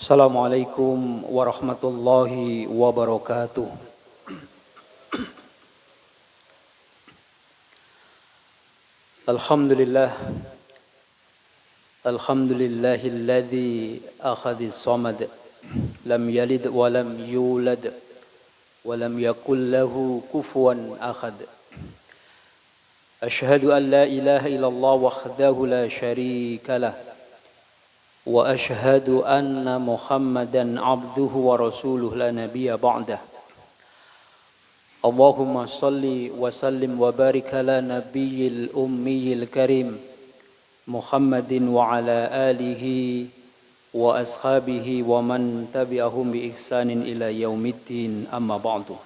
Assalamualaikum warahmatullahi wabarakatuh. Alhamdulillah. Alhamdulillahilladzi akhadis samad lam yalid wa lam yulad wa lam yakul lahu kufuwan ahad. Asyhadu an la ilaha illallah wahdahu la syarika lah. Wa ashhadu anna Muhammadan abduhu wa rasuluhu la nabiyya ba'dah. Allahumma salli wa sallim wa barik ala nabiyyil ummiyil karim Muhammadin wa ala alihi wa ashabihi wa man tabi'ahum bi ihsanin ila yaumiddin, amma ba'du.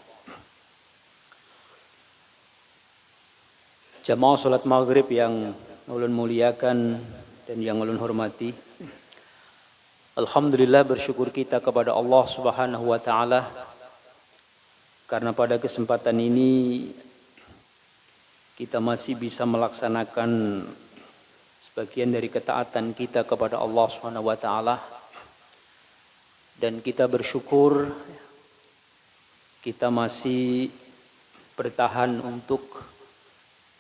Jamaah salat maghrib yang ulun muliakan dan yang ulun hormati, alhamdulillah, bersyukur kita kepada Allah Subhanahu wa taala karena pada kesempatan ini kita masih bisa melaksanakan sebagian dari ketaatan kita kepada Allah Subhanahu wa taala, dan kita bersyukur kita masih bertahan untuk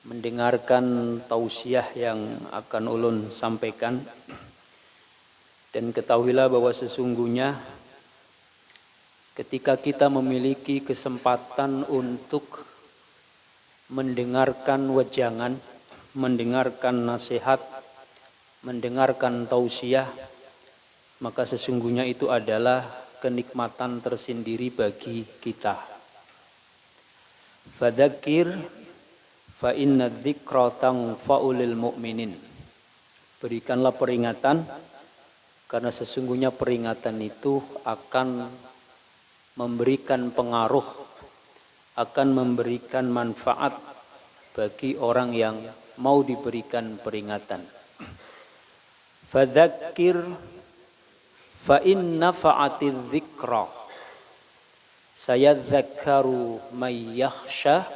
mendengarkan tausiah yang akan ulun sampaikan. Dan ketahuilah bahwa sesungguhnya ketika kita memiliki kesempatan untuk mendengarkan wejangan, mendengarkan nasihat, mendengarkan tausiah, maka sesungguhnya itu adalah kenikmatan tersendiri bagi kita. Fadzakir fa inna dzikra tanfa'ul mu'minin. Berikanlah peringatan, karena sesungguhnya peringatan itu akan memberikan pengaruh, akan memberikan manfaat bagi orang yang mau diberikan peringatan. Fadzakir fa inna fa'atiz dzikra sayadzakkaru may yakhsha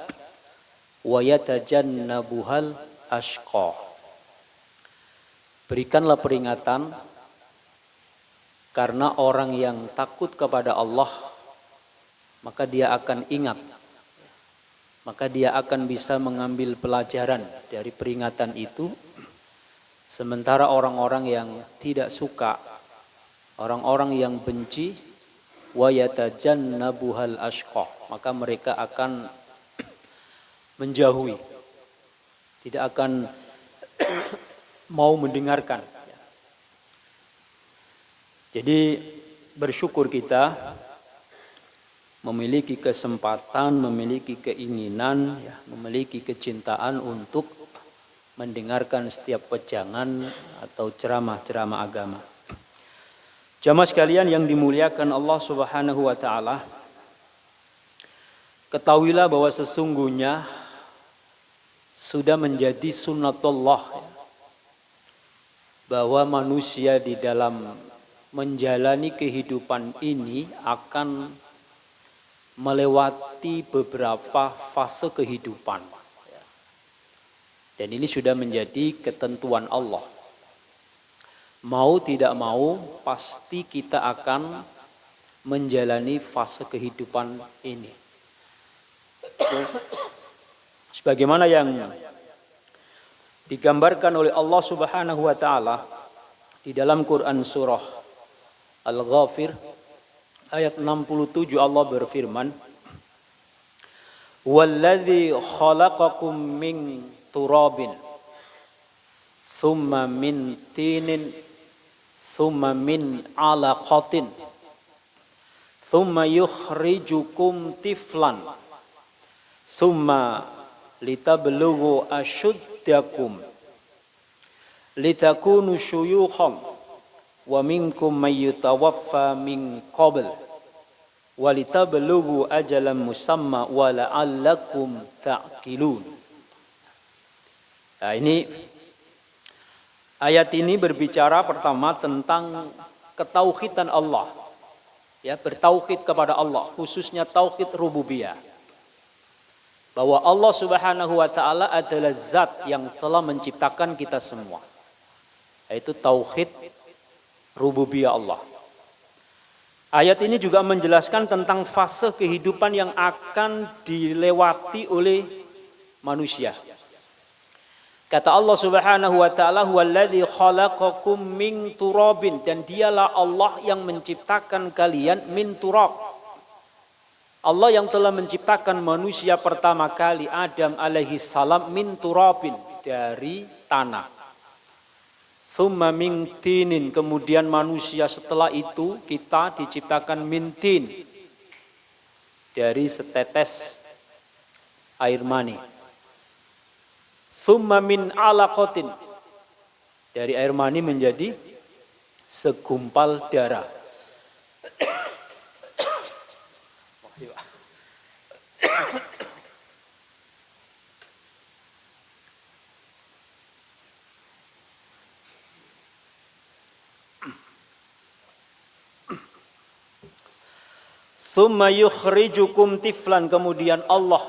wa yatajannabuhal ashqa. Berikanlah peringatan, karena orang yang takut kepada Allah, maka dia akan ingat, maka dia akan bisa mengambil pelajaran dari peringatan itu. Sementara orang-orang yang tidak suka, orang-orang yang benci, wa yatajannabuhal ashqa, maka mereka akan menjauhi, tidak akan mau mendengarkan. Jadi bersyukur kita memiliki kesempatan, memiliki keinginan, memiliki kecintaan untuk mendengarkan setiap wejangan atau ceramah-ceramah agama. Jamaah sekalian yang dimuliakan Allah Subhanahu wa taala, ketahuilah bahwa sesungguhnya sudah menjadi sunnatullah bahwa manusia di dalam menjalani kehidupan ini akan melewati beberapa fase kehidupan. Dan ini sudah menjadi ketentuan Allah. Mau tidak mau, pasti kita akan menjalani fase kehidupan ini. Sebagaimana yang digambarkan oleh Allah Subhanahu wa taala di dalam Quran surah Al-Ghafir ayat 67, Allah berfirman, "Walladzi khalaqakum min turabin, tsumma min tinin, tsumma min 'alaqatin, tsumma yukhrijukum tiflan, tsumma litablughu ashuddakum, litakunu syuyukhan, wa minkum may yutawaffa min qabl wa litablughu ajalan musamma wa la'allakum ta'qilun." Nah, ini ayat ini berbicara pertama tentang ketauhidan Allah. Ya, bertauhid kepada Allah, khususnya tauhid rububiyah. Bahwa Allah Subhanahu wa taala adalah zat yang telah menciptakan kita semua. Yaitu tauhid rububiyah Allah. Ayat ini juga menjelaskan tentang fase kehidupan yang akan dilewati oleh manusia. Kata Allah Subhanahu wa taala, "Huwallazi khalaqakum min turabin," dan dialah Allah yang menciptakan kalian min turab. Allah yang telah menciptakan manusia pertama kali Adam alaihi salam min turabin, dari tanah. Summa min tinin, kemudian manusia setelah itu kita diciptakan min tin, dari setetes air mani. Summa min alaqatin, dari air mani menjadi segumpal darah. Makasih, Pak. Summa yukhrijukum tiflan, kemudian Allah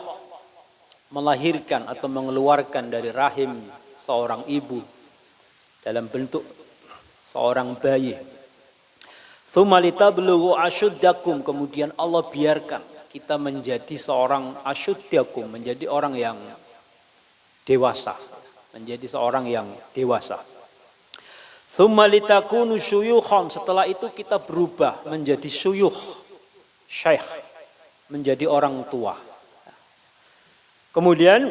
melahirkan atau mengeluarkan dari rahim seorang ibu dalam bentuk seorang bayi. Tsumma litablughu asyuddakum, kemudian Allah biarkan kita menjadi seorang asyuddakum, menjadi orang yang dewasa, menjadi seorang yang dewasa. Tsumma litakunu syuyukhan, setelah itu kita berubah menjadi syuyukh, syekh, menjadi orang tua. Kemudian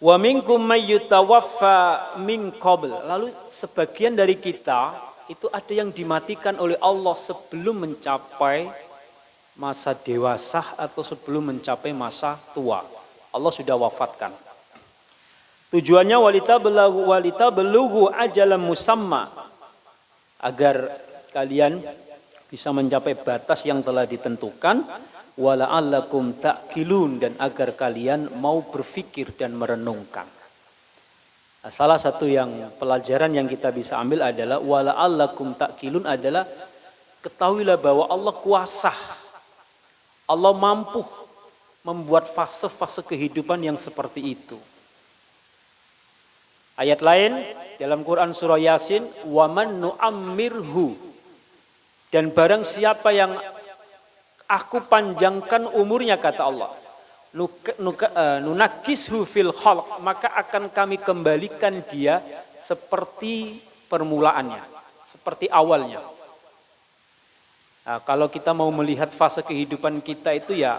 wa minkum may yutawaffa min qabl, lalu sebagian dari kita itu ada yang dimatikan oleh Allah sebelum mencapai masa dewasa atau sebelum mencapai masa tua. Allah sudah wafatkan. Tujuannya walitablugu ajalan musamma, agar kalian bisa mencapai batas yang telah ditentukan, wala'allakum ta'qilun, dan agar kalian mau berpikir dan merenungkan. Nah, salah satu yang pelajaran yang kita bisa ambil adalah wala'allakum ta'qilun adalah ketahuilah bahwa Allah kuasa. Allah mampu membuat fase-fase kehidupan yang seperti itu. Ayat lain dalam Quran surah Yasin, wa man nu'ammirhu, dan barang siapa yang aku panjangkan umurnya, kata Allah, nunakishu fil khalq, maka akan kami kembalikan dia seperti permulaannya, seperti awalnya. Nah, kalau kita mau melihat fase kehidupan kita itu ya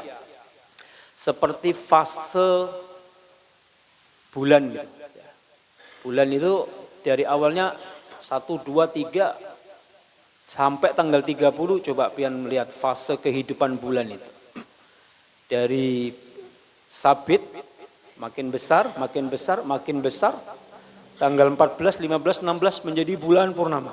seperti fase bulan gitu. Bulan itu dari awalnya 1, 2, 3 sampai tanggal 30, coba pian melihat fase kehidupan bulan itu. Dari sabit makin besar, makin besar, makin besar. Tanggal 14, 15, 16 menjadi bulan purnama.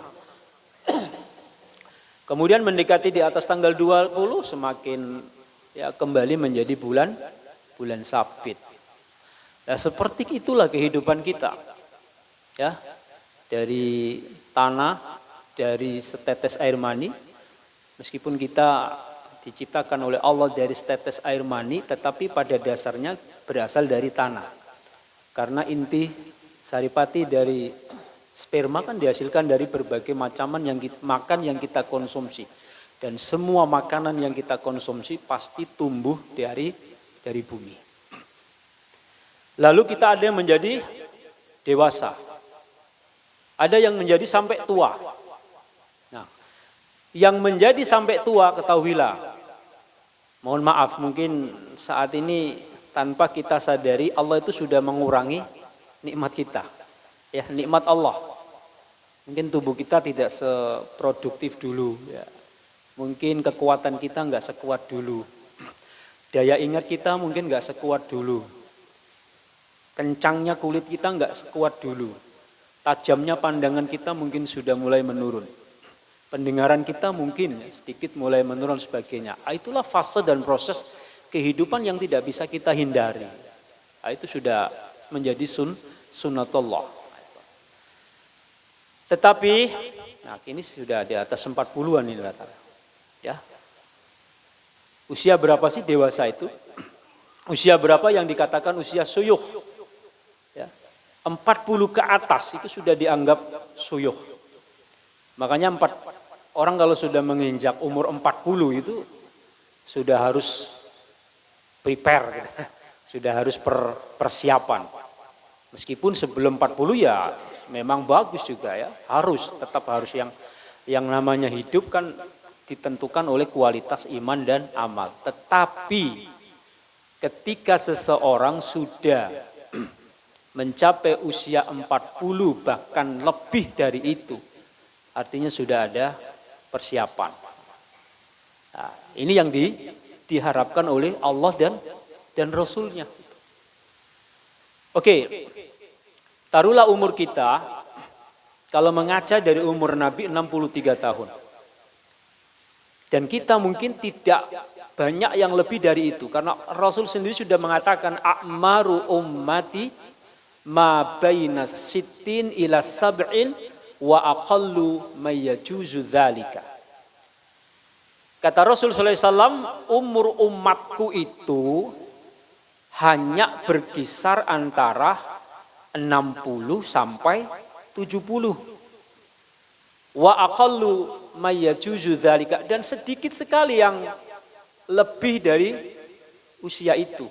Kemudian mendekati di atas tanggal 20 semakin ya kembali menjadi bulan sabit. Nah, seperti itulah kehidupan kita. Ya. Dari tanah, dari setetes air mani, meskipun kita diciptakan oleh Allah dari setetes air mani, tetapi pada dasarnya berasal dari tanah. Karena inti saripati dari sperma kan dihasilkan dari berbagai makan yang kita konsumsi. Dan semua makanan yang kita konsumsi pasti tumbuh dari bumi. Lalu kita ada yang menjadi dewasa. Ada yang menjadi sampai tua. Nah, yang menjadi sampai tua, ketahuilah, mohon maaf, mungkin saat ini tanpa kita sadari Allah itu sudah mengurangi nikmat kita, ya, nikmat Allah. Mungkin tubuh kita tidak seproduktif dulu, ya. Mungkin kekuatan kita nggak sekuat dulu, daya ingat kita mungkin nggak sekuat dulu, kencangnya kulit kita nggak sekuat dulu, tajamnya pandangan kita mungkin sudah mulai menurun. Pendengaran kita mungkin sedikit mulai menurun sebagainya. Itulah fase dan proses kehidupan yang tidak bisa kita hindari. Itu sudah menjadi sunnatullah. Tetapi, nah ini sudah di atas 40-an ini rata-rata. Ya. Usia berapa sih dewasa itu? Usia berapa yang dikatakan usia suyuh? Ya. 40 ke atas itu sudah dianggap suyuh. Makanya Orang kalau sudah menginjak umur 40 itu sudah harus prepare gitu. Sudah harus persiapan. Meskipun sebelum 40 ya memang bagus juga ya. Tetap harus yang namanya hidup kan ditentukan oleh kualitas iman dan amal. Tetapi ketika seseorang sudah mencapai usia 40 bahkan lebih dari itu, artinya sudah ada persiapan. Nah, ini yang diharapkan oleh Allah dan Rasulnya. Oke, taruhlah umur kita, kalau mengaca dari umur Nabi 63 tahun. Dan kita mungkin tidak banyak yang lebih dari itu. Karena Rasul sendiri sudah mengatakan, a'maru ummati ma baina sittin ila sab'in wa aqallu mayyajuzu dzalika. Kata Rasul sallallahu alaihi wasallam, umur umatku itu hanya berkisar antara 60 sampai 70. Wa aqallu mayyajuzu dzalika, dan sedikit sekali yang lebih dari usia itu.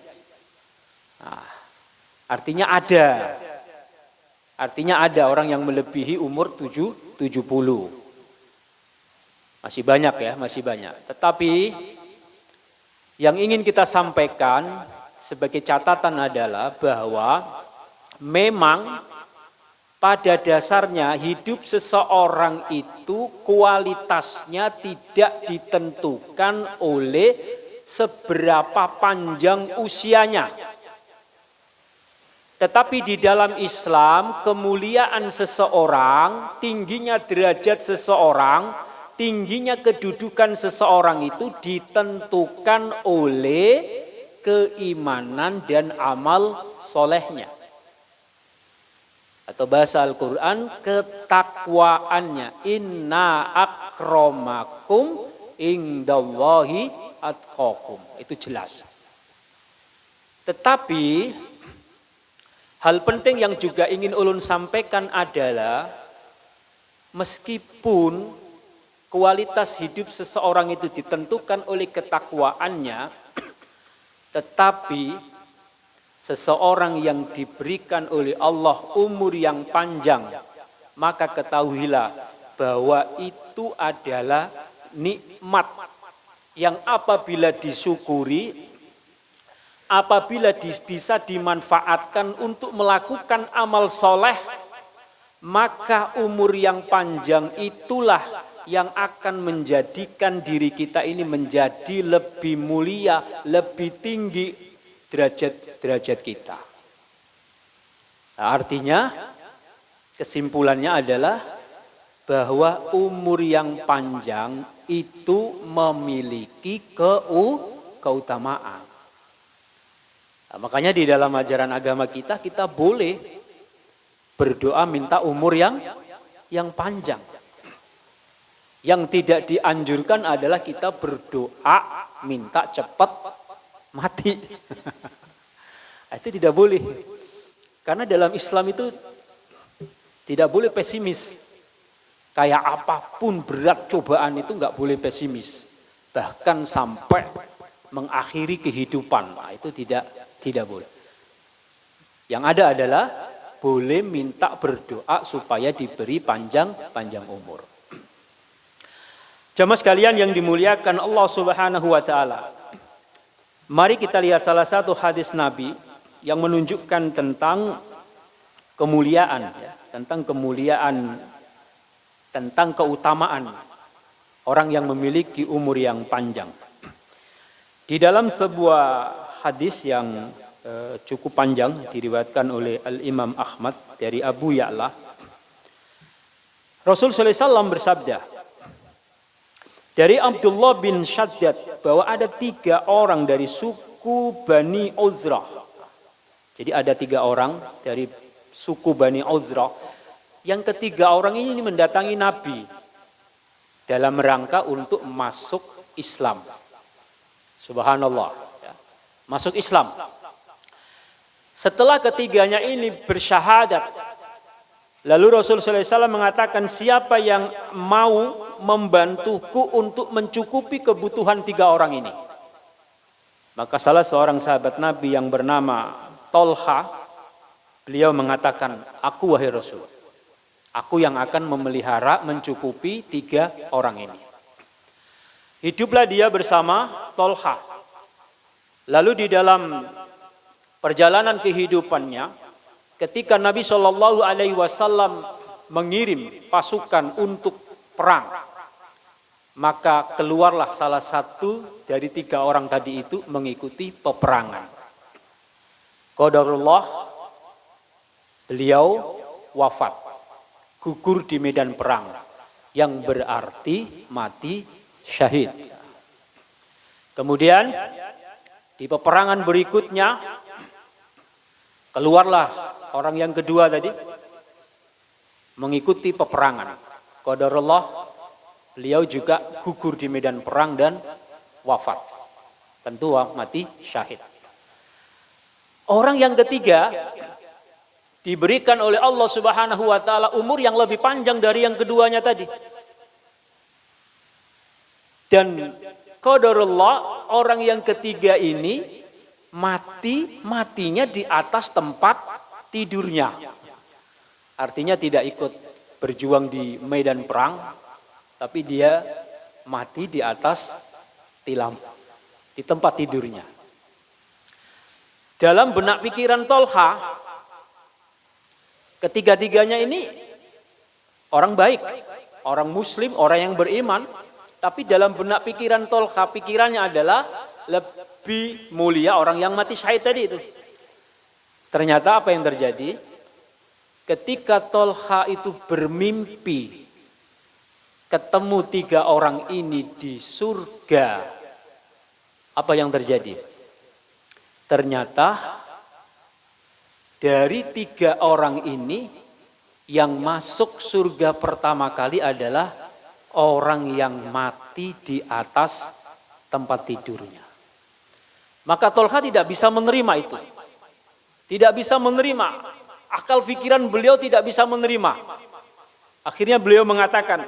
Nah, artinya ada orang yang melebihi umur 70. Masih banyak ya, masih banyak. Tetapi yang ingin kita sampaikan sebagai catatan adalah bahwa memang pada dasarnya hidup seseorang itu kualitasnya tidak ditentukan oleh seberapa panjang usianya. Tetapi di dalam Islam, kemuliaan seseorang, tingginya derajat seseorang, tingginya kedudukan seseorang itu ditentukan oleh keimanan dan amal solehnya. Atau bahasa Al-Quran, ketakwaannya. Inna akramakum indallahi atqakum. Itu jelas. Tetapi hal penting yang juga ingin ulun sampaikan adalah meskipun kualitas hidup seseorang itu ditentukan oleh ketakwaannya, tetapi seseorang yang diberikan oleh Allah umur yang panjang, maka ketahuilah bahwa itu adalah nikmat yang apabila disyukuri, apabila bisa dimanfaatkan untuk melakukan amal soleh, maka umur yang panjang itulah yang akan menjadikan diri kita ini menjadi lebih mulia, lebih tinggi derajat kita. Nah, artinya kesimpulannya adalah bahwa umur yang panjang itu memiliki keutamaan. Nah, makanya di dalam ajaran agama kita boleh berdoa minta umur yang panjang. Yang tidak dianjurkan adalah kita berdoa minta cepat mati. Itu tidak boleh. Karena dalam Islam itu tidak boleh pesimis. Kayak apapun berat cobaan itu nggak boleh pesimis. Bahkan sampai mengakhiri kehidupan. Nah, itu tidak boleh. Yang ada adalah boleh minta berdoa supaya diberi panjang umur. Jamaah sekalian yang dimuliakan Allah Subhanahu wa taala. Mari kita lihat salah satu hadis Nabi yang menunjukkan tentang kemuliaan, tentang keutamaan orang yang memiliki umur yang panjang. Di dalam sebuah hadis yang cukup panjang diriwayatkan oleh Al-Imam Ahmad dari Abu Ya'la, Rasul sallallahu alaihi wasallam bersabda dari Abdullah bin Shaddad bahwa ada 3 orang dari suku Bani Uzrah. Jadi ada 3 orang dari suku Bani Uzrah. Yang ketiga orang ini mendatangi Nabi dalam rangka untuk masuk Islam. Subhanallah. Masuk Islam. Setelah ketiganya ini bersyahadat, lalu Rasul sallallahu alaihi wasallam mengatakan siapa yang mau membantuku untuk mencukupi kebutuhan 3 orang ini. Maka salah seorang sahabat Nabi yang bernama Tolha, beliau mengatakan, aku wahai Rasul, aku yang akan memelihara, mencukupi 3 orang ini. Hiduplah dia bersama Tolha. Lalu di dalam perjalanan kehidupannya, ketika Nabi SAW mengirim pasukan untuk perang, maka keluarlah salah satu dari 3 orang tadi itu mengikuti peperangan. Qadarullah, beliau wafat, gugur di medan perang, yang berarti mati syahid. Kemudian di peperangan berikutnya keluarlah orang yang kedua tadi mengikuti peperangan. Qadarullah, beliau juga gugur di medan perang dan wafat. Tentu mati syahid. Orang yang ketiga diberikan oleh Allah Subhanahu wa taala umur yang lebih panjang dari yang keduanya tadi. Dan qadarullah, orang yang ketiga ini matinya di atas tempat tidurnya. Artinya tidak ikut berjuang di medan perang, tapi dia mati di atas tilam, di tempat tidurnya. Dalam benak pikiran Tolha, ketiga-tiganya ini orang baik, orang muslim, orang yang beriman. Tapi dalam benak pikiran Tolha, pikirannya adalah lebih mulia orang yang mati syahid tadi itu. Ternyata apa yang terjadi? Ketika Tolha itu bermimpi ketemu 3 orang ini di surga, apa yang terjadi? Ternyata dari 3 orang ini yang masuk surga pertama kali adalah orang yang mati di atas tempat tidurnya. Maka Tolha tidak bisa menerima itu. Tidak bisa menerima. Akal pikiran beliau tidak bisa menerima. Akhirnya beliau mengatakan,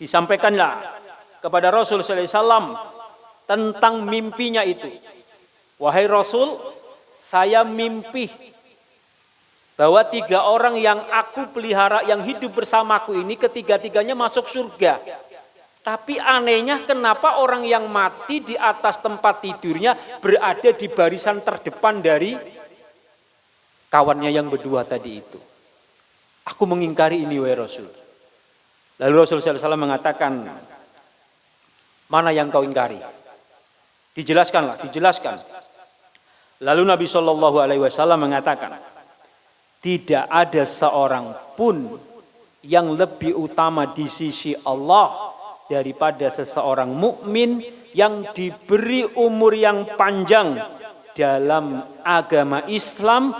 disampaikanlah kepada Rasul sallallahu alaihi wasallam tentang mimpinya itu. Wahai Rasul, saya mimpi bahwa 3 orang yang aku pelihara, yang hidup bersamaku ini, ketiga-tiganya masuk surga. Tapi anehnya kenapa orang yang mati di atas tempat tidurnya berada di barisan terdepan dari kawannya yang berdua tadi itu. Aku mengingkari ini wahai Rasul. Lalu Rasul sallallahu alaihi wasallam mengatakan, mana yang kau ingkari? Dijelaskan. Lalu Nabi sallallahu alaihi wasallam mengatakan, tidak ada seorang pun yang lebih utama di sisi Allah daripada seseorang mukmin yang diberi umur yang panjang dalam agama Islam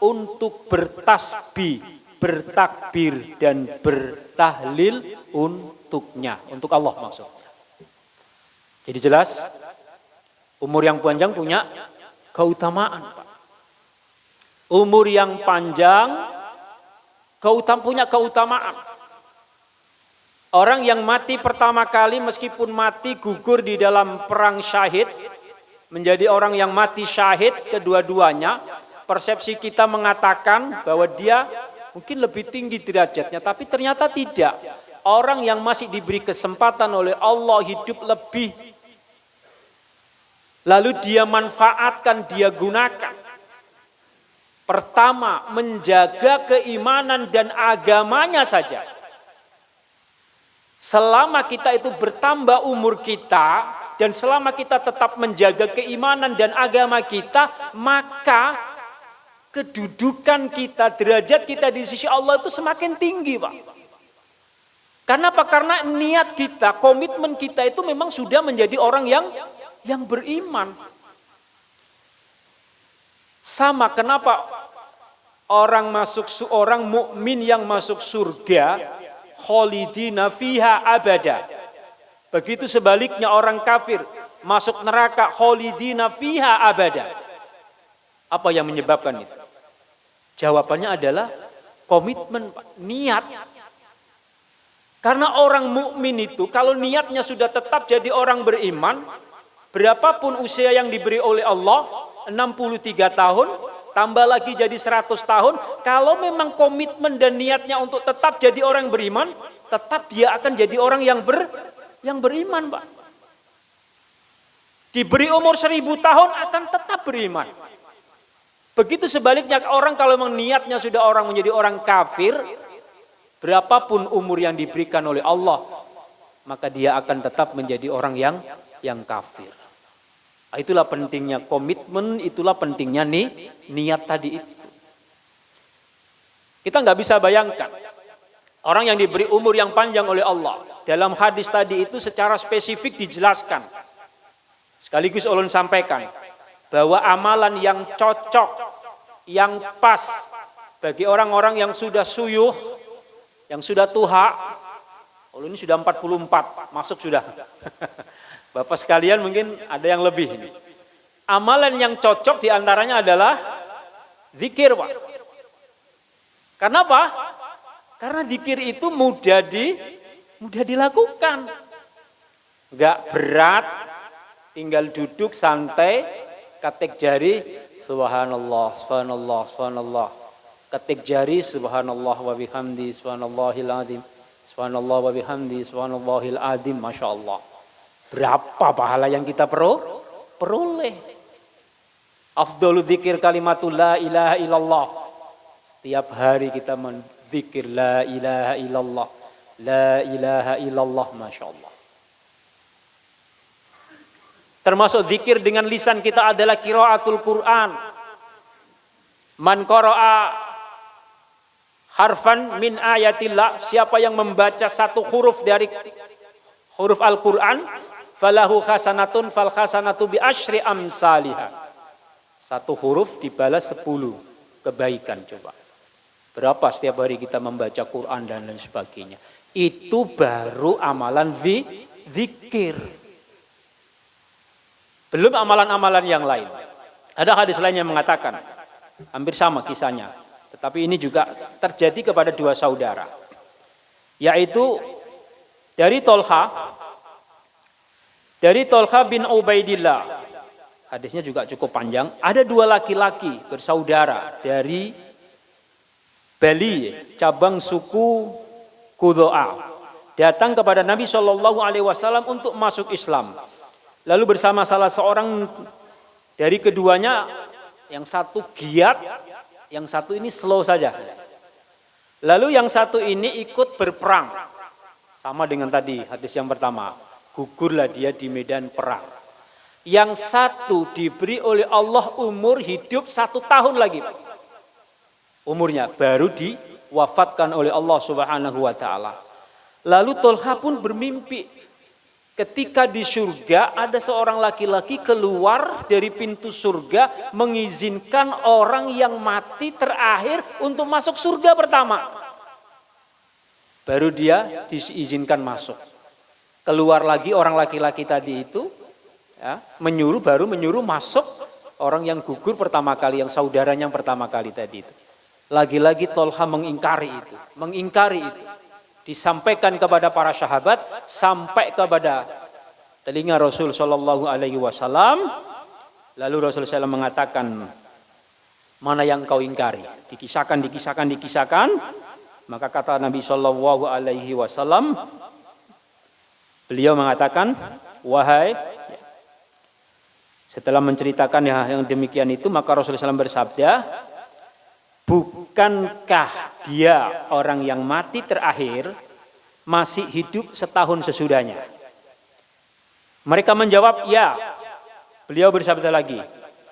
untuk bertasbih, bertakbir dan bertahlil untuknya, untuk Allah maksudnya. Jadi jelas umur yang panjang punya keutamaan, Pak. Umur yang panjang punya keutamaan. Orang yang mati pertama kali meskipun mati gugur di dalam perang syahid, menjadi orang yang mati syahid kedua-duanya, persepsi kita mengatakan bahwa dia mungkin lebih tinggi derajatnya, tapi ternyata tidak. Orang yang masih diberi kesempatan oleh Allah hidup lebih, lalu dia manfaatkan, dia gunakan. Pertama, menjaga keimanan dan agamanya saja. Selama kita itu bertambah umur kita, dan selama kita tetap menjaga keimanan dan agama kita, maka kedudukan kita, derajat kita di sisi Allah itu semakin tinggi, Pak. Karena apa? Karena niat kita, komitmen kita itu memang sudah menjadi orang yang beriman. Sama kenapa orang mukmin yang masuk surga khalidina fiha abada. Begitu sebaliknya orang kafir masuk neraka khalidina fiha abada. Apa yang menyebabkan itu? Jawabannya adalah komitmen, niat. Karena orang mukmin itu kalau niatnya sudah tetap jadi orang beriman, berapapun usia yang diberi oleh Allah, 63 tahun, tambah lagi jadi 100 tahun, kalau memang komitmen dan niatnya untuk tetap jadi orang beriman, tetap dia akan jadi orang yang beriman, Pak. Diberi umur 1000 tahun akan tetap beriman. Begitu sebaliknya orang kalau memang niatnya sudah orang menjadi orang kafir, berapapun umur yang diberikan oleh Allah, maka dia akan tetap menjadi orang yang kafir. Itulah pentingnya komitmen, itulah pentingnya niat tadi itu. Kita nggak bisa bayangkan orang yang diberi umur yang panjang oleh Allah. Dalam hadis tadi itu secara spesifik dijelaskan. Sekaligus ulun sampaikan bahwa amalan yang cocok, yang pas bagi orang-orang yang sudah suyuh, yang sudah tuha, ulun ini sudah 44, masuk sudah. Bapak sekalian mungkin ada yang lebih ini. Amalan yang cocok diantaranya adalah zikir, Pak. Karena apa? Karena zikir itu mudah dilakukan. Enggak berat, tinggal duduk santai, ketik jari, subhanallah, subhanallah, subhanallah. Ketik jari, subhanallah wa bihamdi, subhanallahil azim, subhanallah wa bihamdi, subhanallahil azim, masya Allah. Berapa pahala yang kita peroleh? Afdhalu dzikir kalimatul la ilaha illallah. Setiap hari kita mendzikir la ilaha illallah, la ilaha illallah, masya Allah. Termasuk zikir dengan lisan kita adalah qiraatul Quran. Man qara'a harfan min ayatillah, siapa yang membaca satu huruf dari huruf Al-Quran, falahu khasanatun fal khasanatu bi asyri amsalihah. Satu huruf dibalas 10 kebaikan. Coba berapa setiap hari kita membaca Quran dan lain sebagainya. Itu baru amalan zikir. Belum amalan-amalan yang lain. Ada hadis lain yang mengatakan hampir sama kisahnya, tetapi ini juga terjadi kepada dua saudara, yaitu dari Tolha bin Ubaidillah. Hadisnya juga cukup panjang. Ada dua laki-laki bersaudara dari Bali, cabang suku Qudho'a, datang kepada Nabi SAW untuk masuk Islam. Lalu bersama salah seorang dari keduanya, yang satu giat, yang satu ini slow saja. Lalu yang satu ini ikut berperang. Sama dengan tadi hadis yang pertama. Gugurlah dia di medan perang. Yang satu diberi oleh Allah umur hidup 1 tahun lagi. Umurnya baru diwafatkan oleh Allah Subhanahu wa ta'ala. Lalu Tolha pun bermimpi ketika di surga ada seorang laki-laki keluar dari pintu surga mengizinkan orang yang mati terakhir untuk masuk surga pertama. Baru dia diizinkan masuk. Keluar lagi orang laki-laki tadi itu, ya, baru menyuruh masuk orang yang gugur pertama kali, yang saudaranya yang pertama kali tadi itu. Lagi-lagi Tolha mengingkari itu. Disampaikan kepada para sahabat, sampai kepada telinga Rasul Shallallahu Alaihi Wasallam. Lalu Rasul SAW mengatakan, mana yang kau ingkari? Dikisahkan. Maka kata Nabi Shallallahu Alaihi Wasallam, beliau mengatakan, wahai, setelah menceritakan yang demikian itu, maka Rasul SAW bersabda, bukankah dia orang yang mati terakhir masih hidup setahun sesudahnya? Mereka menjawab, ya. Beliau bersabda lagi,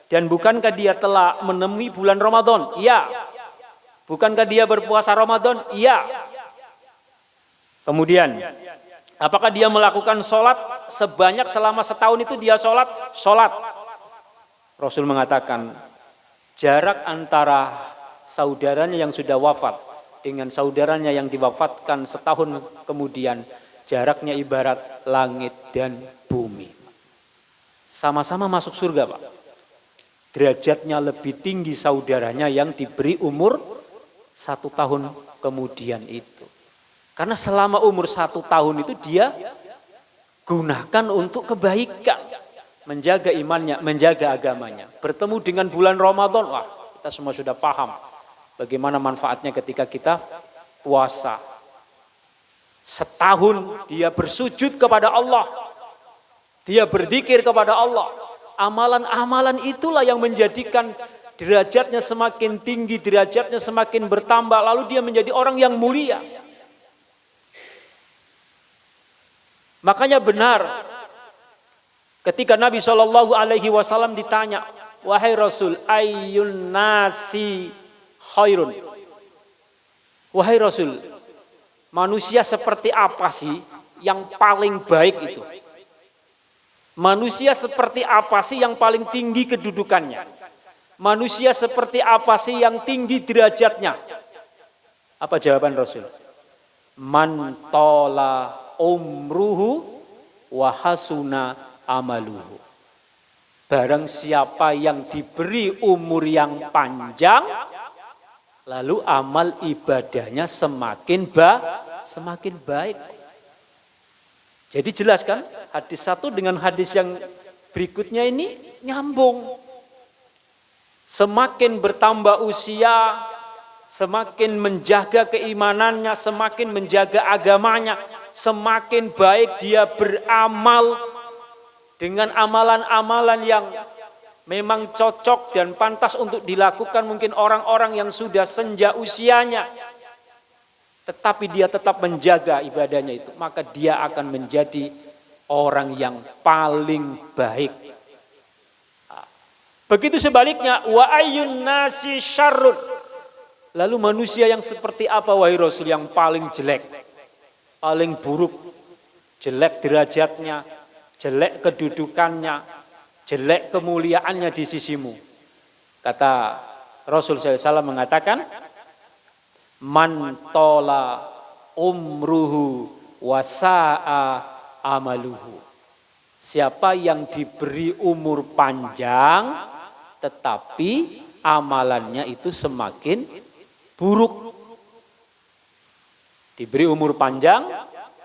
dan bukankah dia telah menemui bulan Ramadan? Ya. Bukankah dia berpuasa Ramadan? Ya. Kemudian, apakah dia melakukan sholat sebanyak selama setahun itu dia sholat? Sholat. Rasul mengatakan, jarak antara saudaranya yang sudah wafat dengan saudaranya yang diwafatkan setahun kemudian, jaraknya ibarat langit dan bumi. Sama-sama masuk surga, Pak. Derajatnya lebih tinggi saudaranya yang diberi umur 1 tahun kemudian itu. Karena selama umur 1 tahun itu dia gunakan untuk kebaikan. Menjaga imannya, menjaga agamanya. Bertemu dengan bulan Ramadan, wah kita semua sudah paham bagaimana manfaatnya ketika kita puasa. Setahun dia bersujud kepada Allah. Dia berzikir kepada Allah. Amalan-amalan itulah yang menjadikan derajatnya semakin tinggi, derajatnya semakin bertambah. Lalu dia menjadi orang yang mulia. Makanya benar ketika Nabi SAW ditanya, wahai Rasul, ayyun nasi khairun. Wahai Rasul, manusia seperti apa sih yang paling baik itu? Manusia seperti apa sih yang paling tinggi kedudukannya? Manusia seperti apa sih yang tinggi derajatnya? Apa jawaban Rasul? Man tola umruhu wa hasuna amaluhu. Barang siapa yang diberi umur yang panjang, lalu amal ibadahnya semakin baik. Jadi jelas kan, hadis satu dengan hadis yang berikutnya ini nyambung. Semakin bertambah usia, semakin menjaga keimanannya, semakin menjaga agamanya, semakin baik dia beramal dengan amalan-amalan yang memang cocok dan pantas untuk dilakukan mungkin orang-orang yang sudah senja usianya. Tetapi dia tetap menjaga ibadahnya itu, maka dia akan menjadi orang yang paling baik. Begitu sebaliknya, wa ayyun nasi syarrun. Lalu manusia yang seperti apa wahai Rasul, yang paling jelek, paling buruk, jelek derajatnya, jelek kedudukannya, jelek kemuliaannya di sisimu. Kata Rasul SAW mengatakan, man tola umruhu wasa'a amaluhu. Siapa yang diberi umur panjang tetapi amalannya itu semakin buruk. Diberi umur panjang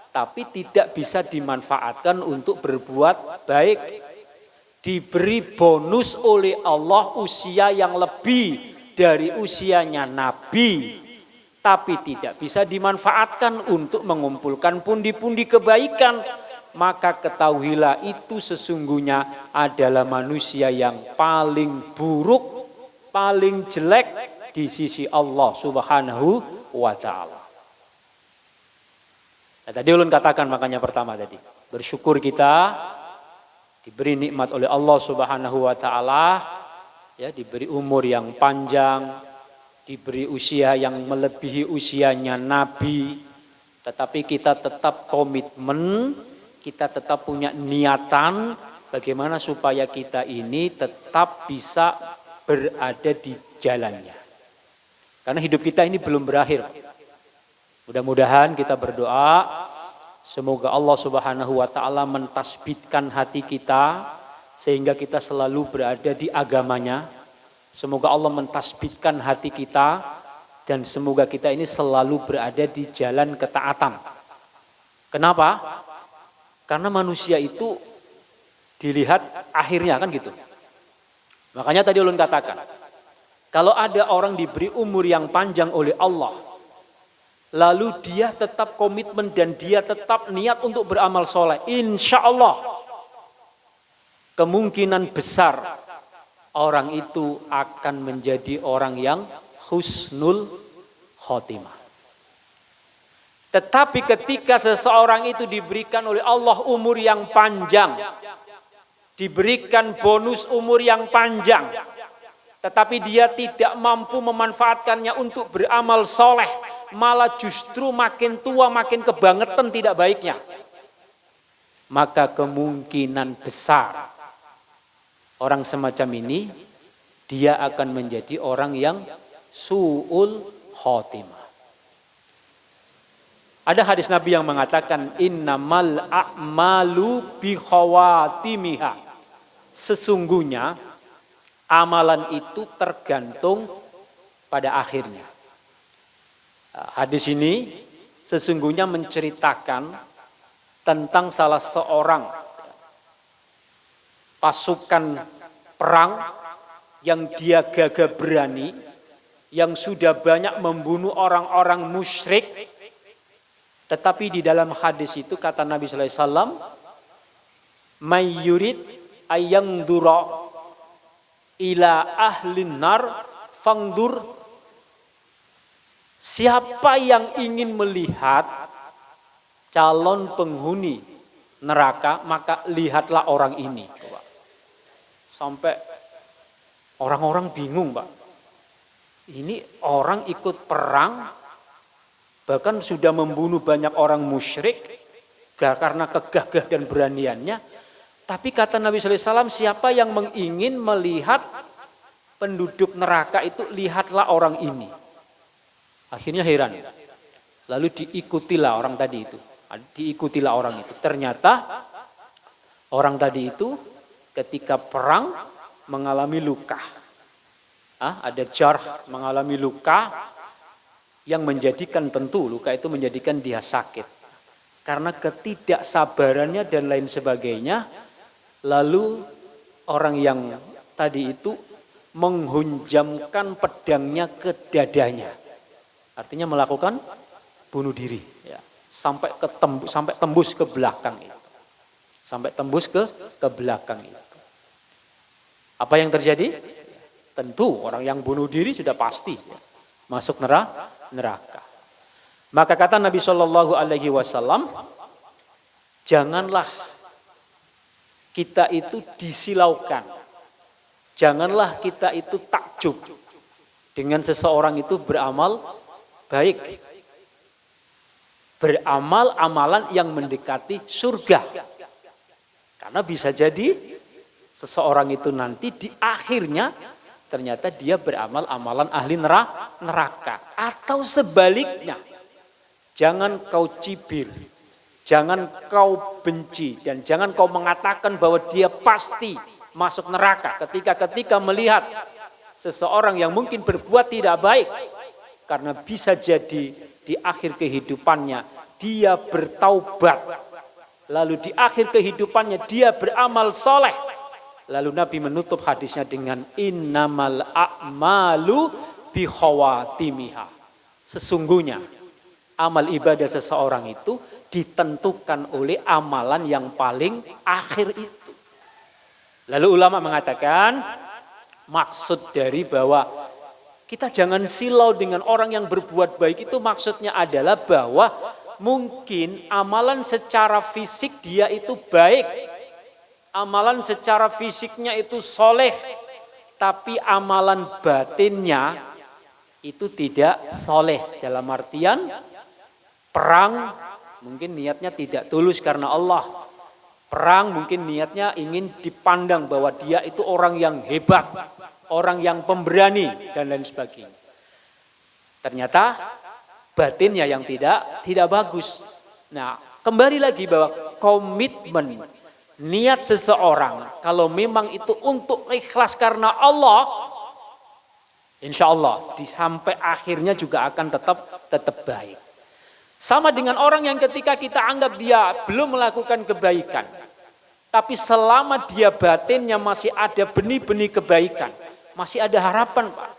tapi tidak bisa dimanfaatkan untuk berbuat baik. Diberi bonus oleh Allah usia yang lebih dari usianya Nabi, tapi tidak bisa dimanfaatkan untuk mengumpulkan pundi-pundi kebaikan, maka ketahuilah itu sesungguhnya adalah manusia yang paling buruk, paling jelek di sisi Allah Subhanahu wa ta'ala. Nah, tadi ulun katakan makanya pertama tadi, bersyukur kita diberi nikmat oleh Allah Subhanahu wa ta'ala, ya, diberi umur yang panjang, diberi usia yang melebihi usianya Nabi, tetapi kita tetap komitmen, kita tetap punya niatan bagaimana supaya kita ini tetap bisa berada di jalannya. Karena hidup kita ini belum berakhir. Mudah-mudahan kita berdoa, semoga Allah Subhanahu wa ta'ala mentasbitkan hati kita sehingga kita selalu berada di agamanya. Semoga Allah mentasbitkan hati kita dan semoga kita ini selalu berada di jalan ketaatan. Kenapa? Karena manusia itu dilihat akhirnya kan gitu. Makanya tadi ulun katakan, kalau ada orang diberi umur yang panjang oleh Allah, lalu dia tetap komitmen dan dia tetap niat untuk beramal soleh, insya Allah kemungkinan besar orang itu akan menjadi orang yang husnul khotimah. Tetapi ketika seseorang itu diberikan oleh Allah umur yang panjang, diberikan bonus umur yang panjang, tetapi dia tidak mampu memanfaatkannya untuk beramal soleh, malah justru makin tua makin kebangetan tidak baiknya, maka kemungkinan besar orang semacam ini dia akan menjadi orang yang su'ul khotimah. Ada hadis Nabi yang mengatakan innamal a'malu bi khawatimiha. Sesungguhnya amalan itu tergantung pada akhirnya. Hadis ini sesungguhnya menceritakan tentang salah seorang pasukan perang yang dia gagah berani, yang sudah banyak membunuh orang-orang musyrik. Tetapi di dalam hadis itu kata Nabi sallallahu alaihi wasallam, "May yurid ayangdura ila ahlin nar fangdur." Siapa yang ingin melihat calon penghuni neraka, maka lihatlah orang ini. Coba. Sampai orang-orang bingung, Pak. Ini orang ikut perang, bahkan sudah membunuh banyak orang musyrik karena kegagah dan beraniannya. Tapi kata Nabi sallallahu alaihi wasallam, siapa yang ingin melihat penduduk neraka itu, lihatlah orang ini. Akhirnya heran. Lalu diikutilah orang tadi itu. Diikutilah orang itu. Ternyata orang tadi itu ketika perang mengalami luka. Ada jarh, mengalami luka yang menjadikan, tentu luka itu menjadikan dia sakit. Karena ketidaksabarannya dan lain sebagainya. Lalu orang yang tadi itu menghunjamkan pedangnya ke dadanya. Artinya melakukan bunuh diri, ya. Sampai tembus ke belakang itu. Sampai tembus ke belakang itu. Apa yang terjadi? Tentu orang yang bunuh diri sudah pasti ya, masuk neraka. Maka kata Nabi Shallallahu Alaihi Wasallam, janganlah kita itu disilaukan, janganlah kita itu takjub dengan seseorang itu beramal baik, beramal amalan yang mendekati surga. Karena bisa jadi seseorang itu nanti di akhirnya ternyata dia beramal amalan ahli neraka. Atau sebaliknya, jangan kau cibir, jangan kau benci, dan jangan kau mengatakan bahwa dia pasti masuk neraka ketika melihat seseorang yang mungkin berbuat tidak baik. Karena bisa jadi di akhir kehidupannya dia bertaubat. Lalu di akhir kehidupannya dia beramal soleh. Lalu Nabi menutup hadisnya dengan innamal a'malu bikhawatimiha. Sesungguhnya amal ibadah seseorang itu ditentukan oleh amalan yang paling akhir itu. Lalu ulama mengatakan maksud dari bahwa kita jangan silau dengan orang yang berbuat baik itu maksudnya adalah bahwa mungkin amalan secara fisik dia itu baik. Amalan secara fisiknya itu soleh. Tapi amalan batinnya itu tidak soleh. Dalam artian perang mungkin niatnya tidak tulus karena Allah. Perang mungkin niatnya ingin dipandang bahwa dia itu orang yang hebat, orang yang pemberani dan lain sebagainya. Ternyata batinnya yang tidak bagus. Nah, kembali lagi bahwa komitmen niat seseorang kalau memang itu untuk ikhlas karena Allah, insya Allah sampai akhirnya juga akan tetap baik. Sama dengan orang yang ketika kita anggap dia belum melakukan kebaikan, tapi selama dia batinnya masih ada benih-benih kebaikan, masih ada harapan, Pak.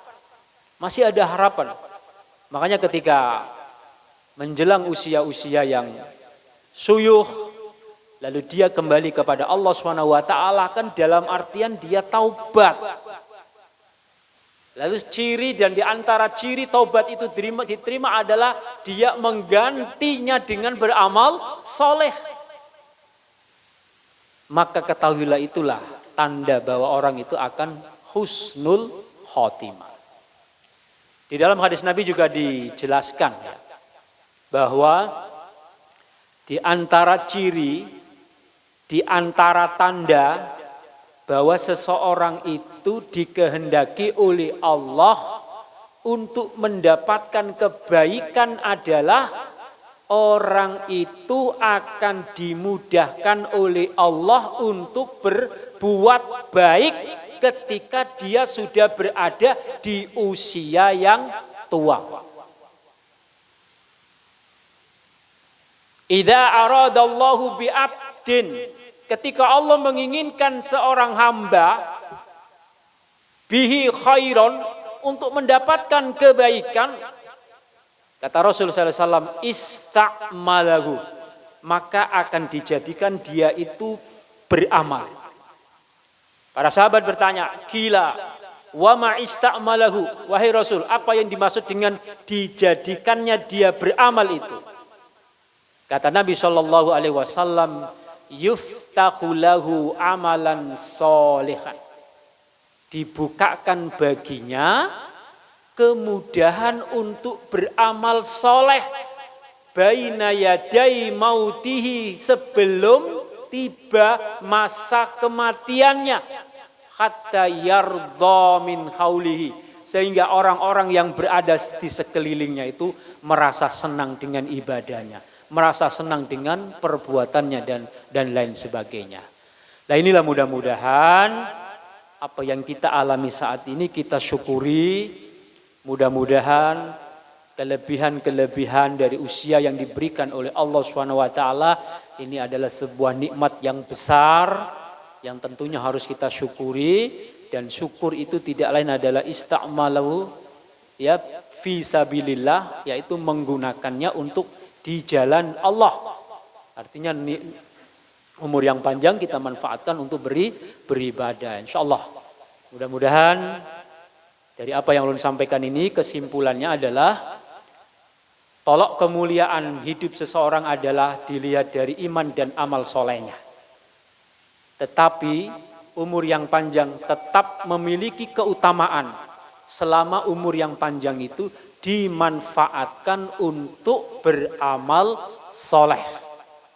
Masih ada harapan. Makanya ketika menjelang usia-usia yang suyuh, lalu dia kembali kepada Allah SWT, kan dalam artian dia taubat. Lalu ciri dan diantara ciri taubat itu diterima adalah dia menggantinya dengan beramal soleh. Maka ketahuilah itulah tanda bahwa orang itu akan husnul khotimah. Di dalam hadis Nabi juga dijelaskan ya, bahwa di antara ciri, di antara tanda bahwa seseorang itu dikehendaki oleh Allah untuk mendapatkan kebaikan adalah orang itu akan dimudahkan oleh Allah untuk berbuat baik ketika dia sudah berada di usia yang tua. Idza aradallahu bi'abdin, ketika Allah menginginkan seorang hamba bihi khairon, untuk mendapatkan kebaikan, kata Rasul sallallahu alaihi wasallam, ista'malahu, maka akan dijadikan dia itu beramal. Para sahabat bertanya, gila, wa ma ista'malahu, wahai Rasul, apa yang dimaksud dengan dijadikannya dia beramal itu? Kata Nabi sallallahu alaihi wasallam, yuftahu lahu amalan sholihan, dibukakan baginya kemudahan untuk beramal soleh baina yadai mautihi, sebelum tiba masa kematiannya, hatta yardha min haulihi, sehingga orang-orang yang berada di sekelilingnya itu merasa senang dengan ibadahnya, merasa senang dengan perbuatannya dan lain sebagainya. Nah, inilah mudah-mudahan apa yang kita alami saat ini kita syukuri. Mudah-mudahan kelebihan-kelebihan dari usia yang diberikan oleh Allah SWT ini adalah sebuah nikmat yang besar yang tentunya harus kita syukuri, dan syukur itu tidak lain adalah ista'malahu ya fi sabilillah, yaitu menggunakannya untuk di jalan Allah. Artinya umur yang panjang kita manfaatkan untuk beribadah, insyaallah. Mudah-mudahan dari apa yang ulun sampaikan ini kesimpulannya adalah tolok kemuliaan hidup seseorang adalah dilihat dari iman dan amal solehnya. Tetapi umur yang panjang tetap memiliki keutamaan selama umur yang panjang itu dimanfaatkan untuk beramal soleh.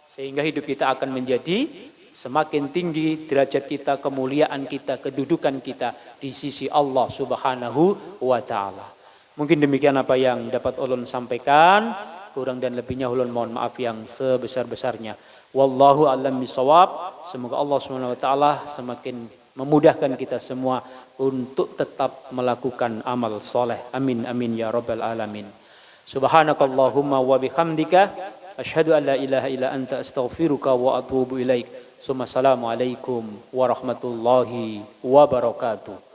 Sehingga hidup kita akan menjadi semakin tinggi derajat kita, kemuliaan kita, kedudukan kita di sisi Allah Subhanahu wa ta'ala. Mungkin demikian apa yang dapat ulun sampaikan. Kurang dan lebihnya ulun mohon maaf yang sebesar-besarnya. Wallahu a'lam bishawab. Semoga Allah Subhanahu wa ta'ala semakin memudahkan kita semua untuk tetap melakukan amal soleh. Amin amin ya rabbal alamin. Subhanakallahumma wa bihamdika asyhadu an la ilaha illa anta astaghfiruka wa atubu ilaik. Assalamualaikum warahmatullahi wabarakatuh.